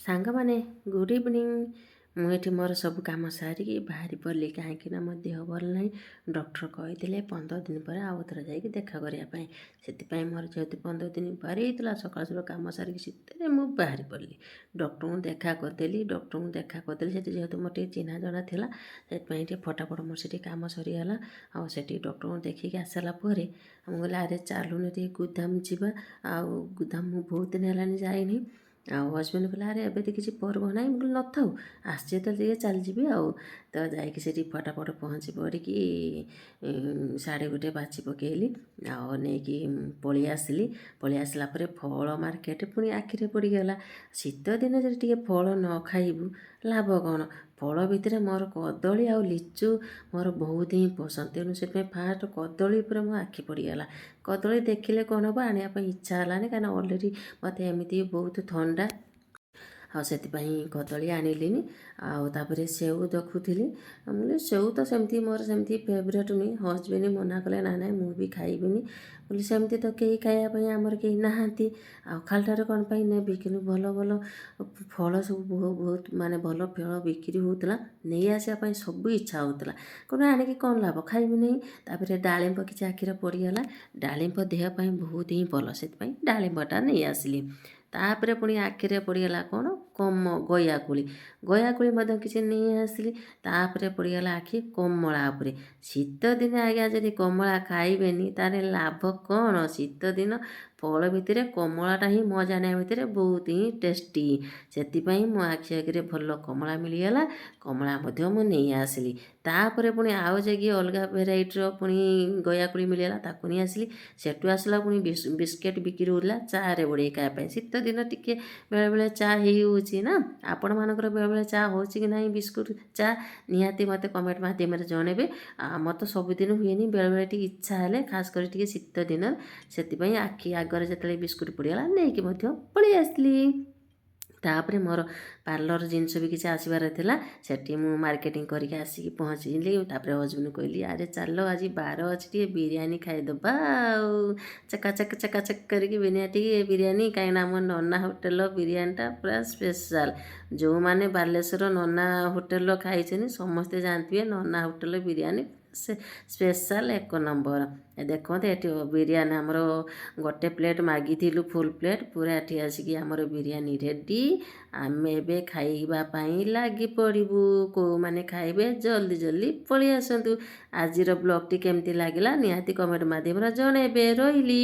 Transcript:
ସାଙ୍ଗମାନେ good evening. ମୁଁ ଏଠି ମୋର ସବୁ କାମ ସାରିକି ବାହାରି ପଡ଼ିଲି, କାହିଁକିନା ମୋ ଦେହ ଭଲ ନାହିଁ। ଡକ୍ଟର କହିଥିଲେ 15 ଦିନ ପରେ ଆଉ ଥରେ ଯାଇକି ଦେଖା କରିବା ପାଇଁ। ସେଥିପାଇଁ ମୋର ଯେହେତୁ 15 ଦିନ ପାରି ହେଇଥିଲା, ସକାଳୁ ସକାଳୁ କାମ ସାରିକି ଶୀତରେ ମୁଁ ବାହାରି ପଡ଼ିଲି। ଡକ୍ଟରଙ୍କୁ ଦେଖା କରିଦେଲି। ସେଠି ଯେହେତୁ ମୋର ଟିକେ ଚିହ୍ନା ଜଣା ଥିଲା, ସେଥିପାଇଁ ଟିକେ ଫଟାଫଟ ମୋର ସେଠି କାମ ସରିଗଲା। ଆଉ ସେଠି ଡକ୍ଟରଙ୍କୁ ଦେଖିକି ଆସିଲା ପରେ ମୁଁ କହିଲି ଆରେ ଚାଲୁନି ଟିକେ ଗୋଦାମ ଯିବା। ଆଉ ଗୋଦାମ ମୁଁ ବହୁତ ଦିନ ହେଲାଣି ଯାଇନି। ଆଉ ହଜବେଣ୍ଡ କହିଲା ଆରେ ଏବେ ତ କିଛି ପର୍ବ ନାହିଁ। ମୁଁ କହିଲି ନଥାଉ, ଆସିଛି ତ ଟିକେ ଚାଲିଯିବି ଆଉ। ତ ଯାଇକି ସେଠି ଫଟାଫଟ ପହଞ୍ଚି ପଡ଼ିକି 1:30 ବାଛି ପକେଇଲି। ଆଉ ନେଇକି ପଳେଇ ଆସିଲା ପରେ ଫଳ ମାର୍କେଟ ପୁଣି ଆଖିରେ ପଡ଼ିଗଲା। ଶୀତ ଦିନେ ଯଦି ଟିକେ ଫଳ ନ ଖାଇବୁ ଲାଭ କ'ଣ? ଫଳ ଭିତରେ ମୋର କଦଳୀ ଆଉ ଲିଚୁ ମୋର ବହୁତ ହିଁ ପସନ୍ଦ। ତେଣୁ ସେଥିପାଇଁ ଫାଷ୍ଟ କଦଳୀ ଉପରେ ମୋ ଆଖି ପଡ଼ିଗଲା। କଦଳୀ ଦେଖିଲେ କ'ଣ ହେବ, ଆଣିବା ପାଇଁ ଇଚ୍ଛା ହେଲାନି, କାହିଁକିନା ଅଲରେଡ଼ି ମୋତେ ଏମିତି ବହୁତ ଥଣ୍ଡା। ଆଉ ସେଥିପାଇଁ କଦଳୀ ଆଣିଲିନି। ଆଉ ତାପରେ ସେଉ ଦେଖୁଥିଲି। ମୁଁ କହିଲି ସେଉ ତ ସେମିତି ମୋର ସେମିତି ଫେଭରେଟ୍ ନୁହେଁ। ହଜବେଣ୍ଡ ମନା କଲେ ନା ନାଇଁ ମୁଁ ବି ଖାଇବିନି। ବୋଲି ସେମିତି ତ କେହି ଖାଇବା ପାଇଁ ଆମର କେହି ନାହାନ୍ତି, ଆଉ ଖାଲିଟାରେ କ'ଣ ପାଇଁ ନେବି। କିନ୍ତୁ ଭଲ ଭଲ ଫଳ ସବୁ ବହୁତ ମାନେ ଭଲ ଫଳ ବିକ୍ରି ହେଉଥିଲା, ନେଇ ଆସିବା ପାଇଁ ସବୁ ଇଚ୍ଛା ହେଉଥିଲା। କ'ଣ ଆଣିକି କ'ଣ ଲାଭ, ଖାଇବି ନାହିଁ। ତାପରେ ଡାଳିମ୍ବ କିଛି ଆଖିରେ ପଡ଼ିଗଲା। ଡାଳିମ୍ବ ଦେହ ପାଇଁ ବହୁତ ହିଁ ଭଲ, ସେଥିପାଇଁ ଡାଳିମ୍ବଟା ନେଇ ଆସିଲି। ତାପରେ ପୁଣି ଆଖିରେ ପଡ଼ିଗଲା କ'ଣ, ଗୟାକୁଳି ମଧ୍ୟ କିଛି ନେଇ ଆସିଲି। ତାପରେ ପଡ଼ିଗଲା ଆଖି କମଳା ଉପରେ। ଶୀତ ଦିନେ ଆଜ୍ଞା ଯଦି କମଳା ଖାଇବେନି ତାହେଲେ ଲାଭ କ'ଣ? ଶୀତ ଦିନ ଫଳ ଭିତରେ କମଳାଟା ହିଁ ମୋ ଜାଣିବା ଭିତରେ ବହୁତ ହିଁ ଟେଷ୍ଟି। ସେଥିପାଇଁ ମୋ ଆଖିରେ ଭଲ କମଳା ମିଳିଗଲା। କମଳା ମଧ୍ୟ ମୁଁ ନେଇ ଆସିଲି। ତାପରେ ପୁଣି ଆଉ ଯାଇକି ଅଲଗା ଭେରାଇଟିର ପୁଣି ଗୟାକୁଳି ମିଳିଗଲା, ତାକୁ ନେଇ ଆସିଲି। ସେଠୁ ଆସିଲା ପୁଣି ବିସ୍କେଟ୍ ବିକ୍ରି ହେଉଥିଲା ଚାରେ ବୁଡ଼େଇ ଖାଇବା ପାଇଁ। ଶୀତ ଦିନ ଟିକେ ବେଳେବେଳେ ଚା ହେଇଯାଉଛି ନା। ଆପଣମାନଙ୍କର ବେଳେବେଳେ ଚା ହେଉଛି କି ନାହିଁ, ବିସ୍କୁଟ୍ ଚା ନିହାତି ମୋତେ କମେଣ୍ଟ ମାଧ୍ୟମରେ ଜଣେଇବେ। ଆମର ତ ସବୁଦିନ ହୁଏନି, ବେଳେବେଳେ ଟିକେ ଇଚ୍ଛା ହେଲେ, ଖାସ୍ କରି ଟିକେ ଶୀତ ଦିନ। ସେଥିପାଇଁ ଆଖି ଆଗରେ ଯେତେବେଳେ ବିସ୍କୁଟ୍ ପଡ଼ିଗଲା ନେଇକି ମଧ୍ୟ ପଳେଇ ଆସିଲି। ତାପରେ ମୋର ପାର୍ଲର ଜିନିଷ ବି କିଛି ଆସିବାର ଥିଲା, ସେଠି ମୁଁ ମାର୍କେଟିଂ କରିକି ଆସିକି ପହଞ୍ଚିଲି। ତାପରେ ହଜବେଣ୍ଡ କହିଲି ଆରେ ଚାଲ ଆଜି ବାର ଅଛି, ଟିକେ ବିରିୟାନୀ ଖାଇଦେବା। ଆଉ ଚକାଚକ କରିକି ବିରିୟାନୀ, କାହିଁକିନା ଆମ ନନା ହୋଟେଲର ବିରିୟାନୀଟା ପୁରା ସ୍ପେଶାଲ୍। ଯେଉଁମାନେ ବାଲେଶ୍ୱର ନନା ହୋଟେଲର ଖାଇଛନ୍ତି ସମସ୍ତେ ଜାଣିଥିବେ ନନା ହୋଟେଲର ବିରିୟାନୀ ସ୍ପେଶାଲ୍ 1 ନମ୍ବର। ଦେଖନ୍ତୁ ଏଠି ବିରିୟାନୀ ଆମର ଗୋଟେ ପ୍ଲେଟ୍ ମାଗିଥିଲୁ, ଫୁଲ୍ ପ୍ଲେଟ୍ ପୁରା। ଏଠି ଆସିକି ଆମର ବିରିୟାନୀ ରେଡ଼ି। ଆମେ ଏବେ ଖାଇବା ପାଇଁ ଲାଗି ପଡ଼ିବୁ। କେଉଁମାନେ ଖାଇବେ ଜଲ୍ଦି ପଳେଇ ଆସନ୍ତୁ। ଆଜିର ବ୍ଲଗ୍ଟି କେମିତି ଲାଗିଲା ନିହାତି କମେଣ୍ଟ ମାଧ୍ୟମରେ ଜଣେଇବେ। ରହିଲି।